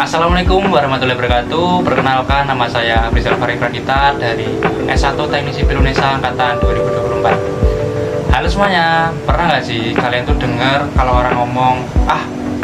Assalamualaikum warahmatullahi wabarakatuh. Perkenalkan, nama saya Abrizal Fahri Pradita dari S1 Teknik Sipil Unesa Angkatan 2024. Halo semuanya, pernah nggak sih kalian tuh dengar kalau orang ngomong,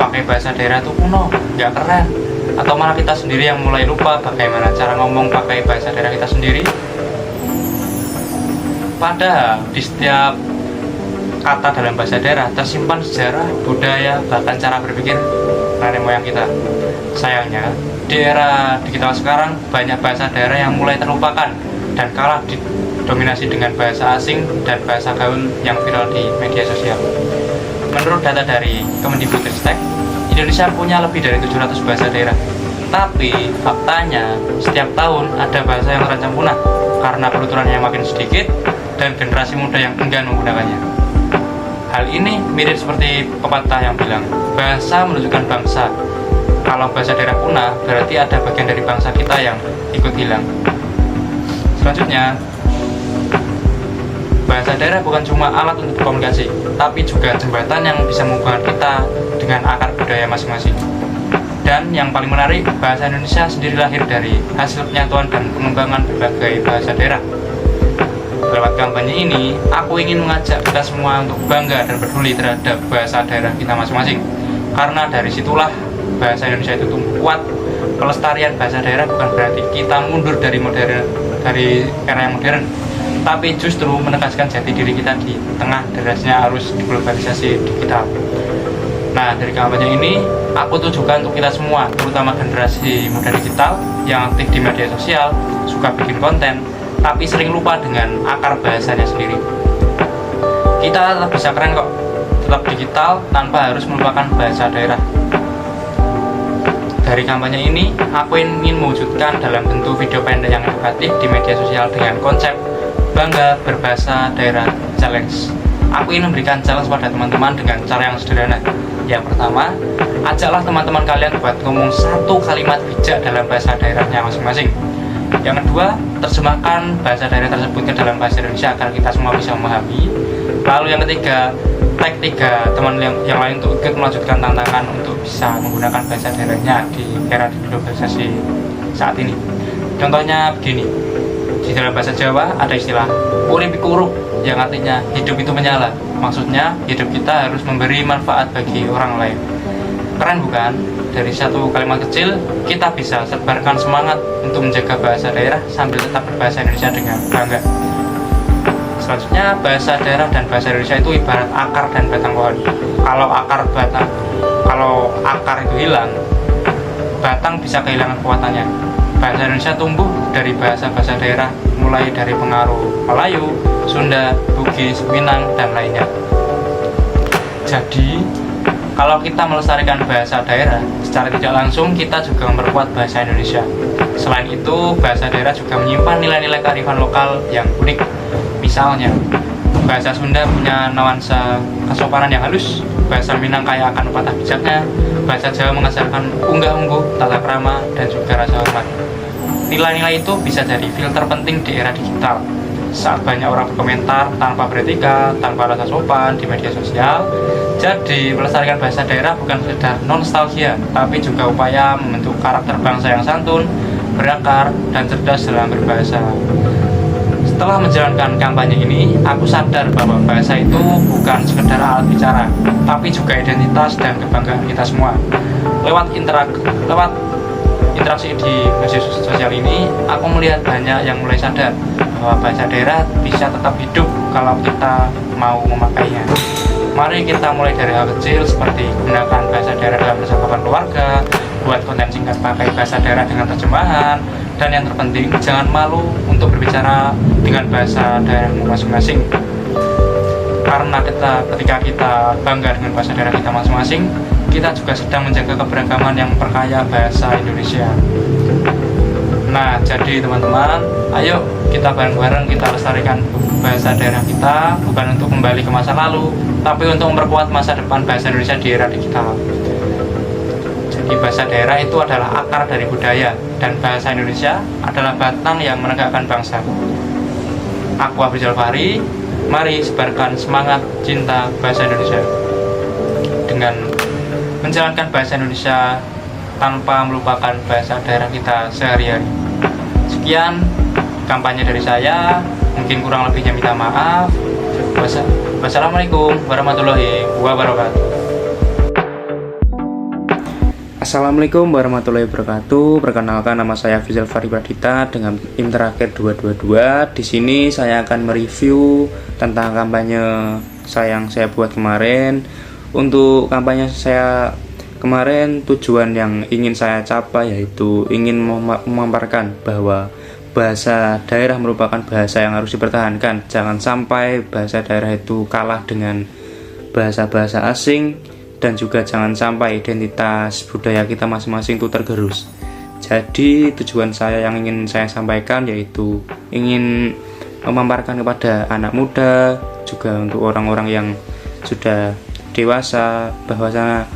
pakai bahasa daerah tuh kuno, nggak keren, atau malah kita sendiri yang mulai lupa bagaimana cara ngomong pakai bahasa daerah kita sendiri? Padahal di setiap kata dalam bahasa daerah tersimpan sejarah, budaya, bahkan cara berpikir nenek moyang kita. Sayangnya, di era digital sekarang banyak bahasa daerah yang mulai terlupakan dan kalah didominasi dengan bahasa asing dan bahasa gaul yang viral di media sosial. Menurut data dari Kemendikbudristek, Indonesia punya lebih dari 700 bahasa daerah. Tapi faktanya, setiap tahun ada bahasa yang terancam punah karena penuturannya yang makin sedikit dan generasi muda yang enggan menggunakannya. Hal ini mirip seperti pepatah yang bilang, bahasa menunjukkan bangsa. Kalau bahasa daerah punah, berarti ada bagian dari bangsa kita yang ikut hilang. Selanjutnya, bahasa daerah bukan cuma alat untuk komunikasi, tapi juga jembatan yang bisa menghubungkan kita dengan akar budaya masing-masing. Dan yang paling menarik, bahasa Indonesia sendiri lahir dari hasil penyatuan dan pengembangan berbagai bahasa daerah. Lewat kampanye ini, aku ingin mengajak kita semua untuk bangga dan peduli terhadap bahasa daerah kita masing-masing. Karena dari situlah bahasa Indonesia itu tumbuh kuat. Pelestarian bahasa daerah bukan berarti kita mundur dari era yang modern, tapi justru menegaskan jati diri kita di tengah derasnya arus globalisasi digital. Nah, dari kampanye ini, aku tujukan untuk kita semua, terutama generasi muda digital yang aktif di media sosial, suka bikin konten, tapi sering lupa dengan akar bahasanya sendiri. Kita tetap bisa keren kok, tetap digital tanpa harus melupakan bahasa daerah. Dari kampanye ini, aku ingin mewujudkan dalam bentuk video pendek yang edukatif di media sosial dengan konsep Bangga Berbahasa Daerah Challenge. Aku ingin memberikan challenge pada teman-teman dengan cara yang sederhana. Yang pertama, ajaklah teman-teman kalian buat ngomong satu kalimat bijak dalam bahasa daerahnya masing-masing. Yang kedua, terjemahkan bahasa daerah tersebut ke dalam bahasa Indonesia agar kita semua bisa memahami. Lalu yang ketiga, tag 3 teman yang lain untuk ikut melanjutkan tantangan untuk bisa menggunakan bahasa daerahnya di era globalisasi saat ini. Contohnya begini, di dalam bahasa Jawa ada istilah urip iku urup yang artinya hidup itu menyala. Maksudnya hidup kita harus memberi manfaat bagi orang lain. Keren bukan? Dari satu kalimat kecil, kita bisa sebarkan semangat untuk menjaga bahasa daerah sambil tetap berbahasa Indonesia dengan bangga. Selanjutnya, bahasa daerah dan bahasa Indonesia itu ibarat akar dan batang pohon. Kalau akar itu hilang, batang bisa kehilangan kekuatannya. Bahasa Indonesia tumbuh dari bahasa-bahasa daerah, mulai dari pengaruh Melayu, Sunda, Bugis, Minang, dan lainnya. Jadi, kalau kita melestarikan bahasa daerah, secara tidak langsung kita juga memperkuat bahasa Indonesia. Selain itu, bahasa daerah juga menyimpan nilai-nilai kearifan lokal yang unik. Misalnya, bahasa Sunda punya nuansa kesopanan yang halus, bahasa Minang kaya akan patah bijaknya, bahasa Jawa mengajarkan unggah-ungguh, tata krama, dan juga rasa hormat. Nilai-nilai itu bisa jadi filter penting di era digital. Saat banyak orang berkomentar tanpa beretika, tanpa rasa sopan di media sosial, jadi melestarikan bahasa daerah bukan sekedar nostalgia, tapi juga upaya membentuk karakter bangsa yang santun, berakar, dan cerdas dalam berbahasa. Setelah menjalankan kampanye ini, aku sadar bahwa bahasa itu bukan sekedar alat bicara, tapi juga identitas dan kebanggaan kita semua. Lewat interaksi di media sosial ini, aku melihat banyak yang mulai sadar bahwa bahasa daerah bisa tetap hidup kalau kita mau memakainya. Mari kita mulai dari hal kecil seperti gunakan bahasa daerah dalam percakapan keluarga, buat konten singkat pakai bahasa daerah dengan terjemahan, dan yang terpenting jangan malu untuk berbicara dengan bahasa daerah masing-masing. Karena ketika kita bangga dengan bahasa daerah kita masing-masing, kita juga sedang menjaga keberagaman yang memperkaya bahasa Indonesia. Nah, jadi teman-teman, ayo kita bareng-bareng kita lestarikan bahasa daerah kita, bukan untuk kembali ke masa lalu, tapi untuk memperkuat masa depan bahasa Indonesia di era digital. Jadi bahasa daerah itu adalah akar dari budaya, dan bahasa Indonesia adalah batang yang menegakkan bangsa. Aku Abrizal Fahri, mari sebarkan semangat cinta bahasa Indonesia. Dengan menjalankan bahasa Indonesia tanpa melupakan bahasa daerah kita sehari-hari. Sekian kampanye dari saya, mungkin kurang lebihnya minta maaf. Wassalamualaikum warahmatullahi wabarakatuh. Assalamualaikum warahmatullahi wabarakatuh. Perkenalkan, nama saya Fizal Fahri Pradita dengan NIM terakhir 222. Di sini saya akan mereview tentang kampanye yang saya buat kemarin. Untuk kampanye saya kemarin, tujuan yang ingin saya capai yaitu ingin memaparkan bahwa bahasa daerah merupakan bahasa yang harus dipertahankan. Jangan sampai bahasa daerah itu kalah dengan bahasa-bahasa asing, dan juga jangan sampai identitas budaya kita masing-masing itu tergerus. Jadi tujuan saya yang ingin saya sampaikan yaitu ingin memaparkan kepada anak muda, juga untuk orang-orang yang sudah dewasa, bahwasanya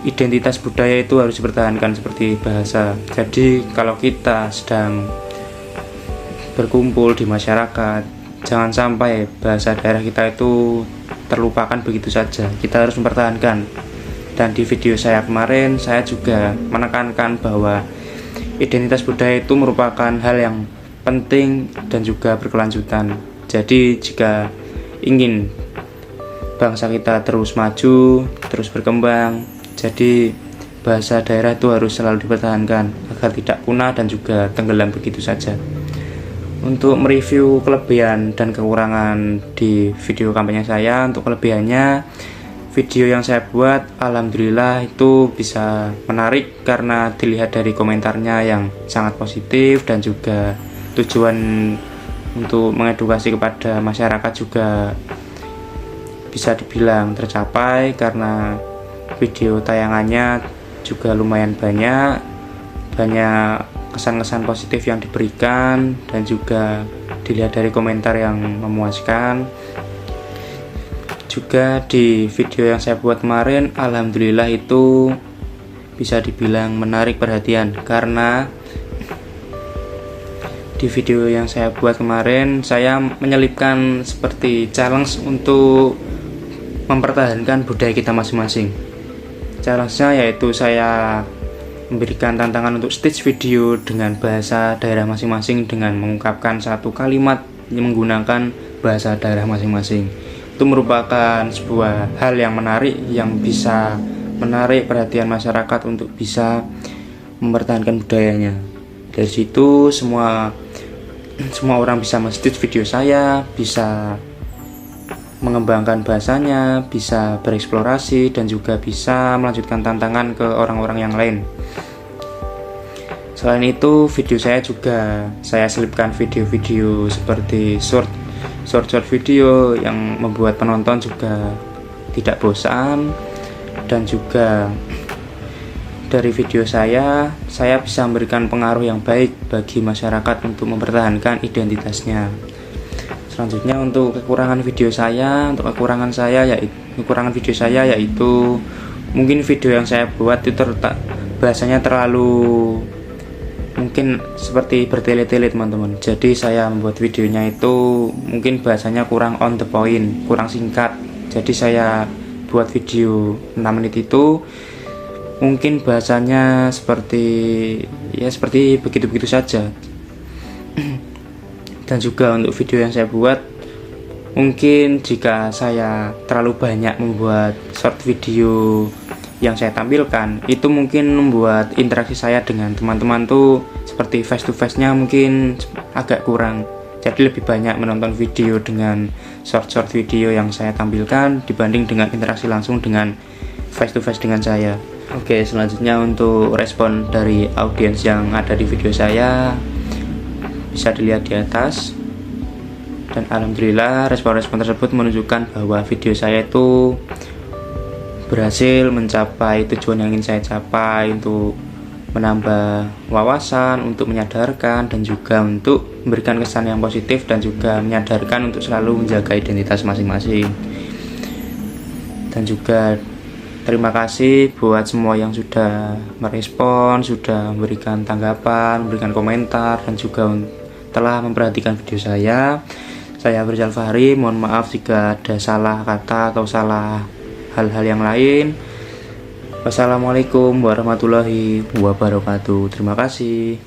identitas budaya itu harus dipertahankan seperti bahasa. Jadi kalau kita sedang berkumpul di masyarakat, jangan sampai bahasa daerah kita itu terlupakan begitu saja. Kita harus mempertahankan. Dan di video saya kemarin, saya juga menekankan bahwa identitas budaya itu merupakan hal yang penting dan juga berkelanjutan. Jadi jika ingin bangsa kita terus maju, terus berkembang, jadi bahasa daerah itu harus selalu dipertahankan agar tidak punah dan juga tenggelam begitu saja. Untuk mereview kelebihan dan kekurangan di video kampanye saya, untuk kelebihannya, video yang saya buat alhamdulillah itu bisa menarik karena dilihat dari komentarnya yang sangat positif, dan juga tujuan untuk mengedukasi kepada masyarakat juga bisa dibilang tercapai karena video tayangannya juga lumayan banyak kesan-kesan positif yang diberikan, dan juga dilihat dari komentar yang memuaskan. Juga di video yang saya buat kemarin alhamdulillah itu bisa dibilang menarik perhatian, karena di video yang saya buat kemarin saya menyelipkan seperti challenge untuk mempertahankan budaya kita masing-masing. Challenge-nya yaitu saya memberikan tantangan untuk stage video dengan bahasa daerah masing-masing dengan mengungkapkan satu kalimat yang menggunakan bahasa daerah masing-masing. Itu merupakan sebuah hal yang menarik yang bisa menarik perhatian masyarakat untuk bisa mempertahankan budayanya. Dari situ semua orang bisa men-stage video saya, bisa mengembangkan bahasanya, bisa bereksplorasi, dan juga bisa melanjutkan tantangan ke orang-orang yang lain. Selain itu, video saya juga saya selipkan video-video seperti short video yang membuat penonton juga tidak bosan, dan juga dari video saya bisa memberikan pengaruh yang baik bagi masyarakat untuk mempertahankan identitasnya. Selanjutnya untuk kekurangan video saya yaitu mungkin video yang saya buat itu bahasanya terlalu mungkin seperti bertele-tele teman-teman. Jadi saya membuat videonya itu mungkin bahasanya kurang on the point, kurang singkat. Jadi saya buat video 6 menit itu mungkin bahasanya seperti begitu-begitu saja. Dan juga untuk video yang saya buat, mungkin jika saya terlalu banyak membuat short video yang saya tampilkan, itu mungkin membuat interaksi saya dengan teman-teman tuh seperti face to face nya mungkin agak kurang. Jadi lebih banyak menonton video dengan short video yang saya tampilkan dibanding dengan interaksi langsung dengan face to face dengan saya. Oke, selanjutnya untuk respon dari audiens yang ada di video saya bisa dilihat di atas, dan alhamdulillah respon-respon tersebut menunjukkan bahwa video saya itu berhasil mencapai tujuan yang ingin saya capai, untuk menambah wawasan, untuk menyadarkan, dan juga untuk memberikan kesan yang positif, dan juga menyadarkan untuk selalu menjaga identitas masing-masing. Dan juga terima kasih buat semua yang sudah merespon, sudah memberikan tanggapan, memberikan komentar, dan juga telah memperhatikan video saya. Saya Fizal Fahri, mohon maaf jika ada salah kata atau salah hal-hal yang lain. Wassalamualaikum warahmatullahi wabarakatuh. Terima kasih.